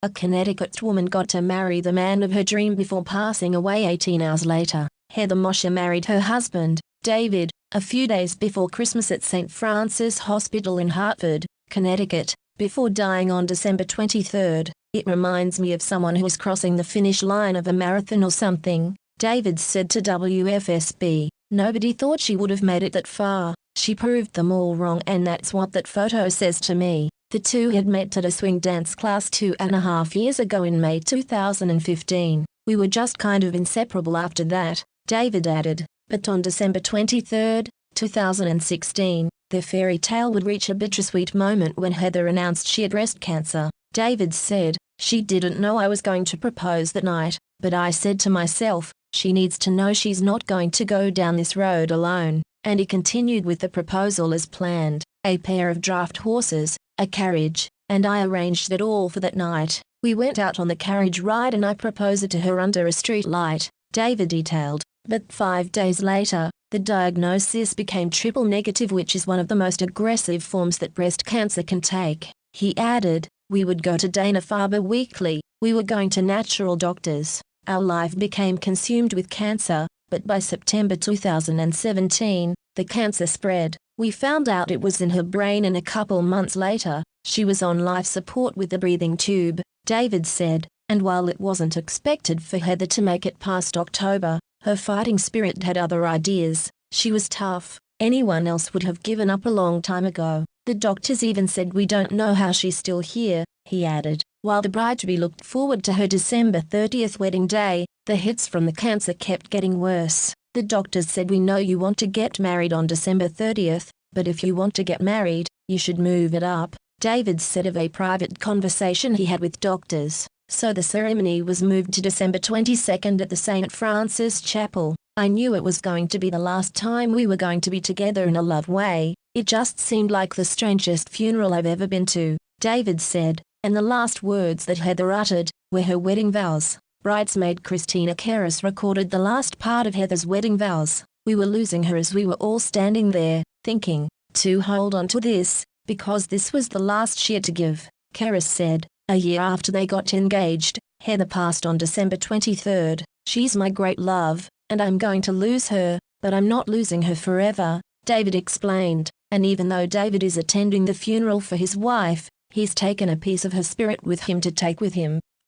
A Connecticut woman got to marry the man of her dream before passing away 18 hours later. Heather Mosher married her husband, David, a few days before Christmas at St. Francis Hospital in Hartford, Connecticut, before dying on December 23. "It reminds me of someone who was crossing the finish line of a marathon or something," David said to WFSB. "Nobody thought she would have made it that far. She proved them all wrong, and that's what that photo says to me." The two had met at a swing dance class 2.5 years ago in May 2015. "We were just kind of inseparable after that," David added. But on December 23, 2016, their fairy tale would reach a bittersweet moment when Heather announced she had breast cancer. David said, "She didn't know I was going to propose that night, but I said to myself, she needs to know she's not going to go down this road alone." And he continued with the proposal as planned. "A pair of draft horses, a carriage, and I arranged it all for that night. We went out on the carriage ride and I proposed to her under a street light," David detailed. But 5 days later, the diagnosis became triple negative, which is one of the most aggressive forms that breast cancer can take. He added, "We would go to Dana-Farber weekly, we were going to natural doctors. Our life became consumed with cancer, but by September 2017, the cancer spread. We found out it was in her brain, and a couple months later, she was on life support with a breathing tube," David said. And while it wasn't expected for Heather to make it past October, her fighting spirit had other ideas. "She was tough. Anyone else would have given up a long time ago. The doctors even said we don't know how she's still here," he added. While the bride-to-be looked forward to her December 30th wedding day, the hits from the cancer kept getting worse. "The doctors said, we know you want to get married on December 30th, but if you want to get married, you should move it up," David said of a private conversation he had with doctors. So the ceremony was moved to December 22nd at the St. Francis Chapel. "I knew it was going to be the last time we were going to be together in a love way. It just seemed like the strangest funeral I've ever been to," David said, and the last words that Heather uttered were her wedding vows. Bridesmaid Christina Karras recorded the last part of Heather's wedding vows. "We were losing her as we were all standing there, thinking, to hold on to this, because this was the last she had to give," Karras said. A year after they got engaged, Heather passed on December 23. "She's my great love, and I'm going to lose her, but I'm not losing her forever," David explained. And even though David is attending the funeral for his wife, he's taken a piece of her spirit with him to take with him.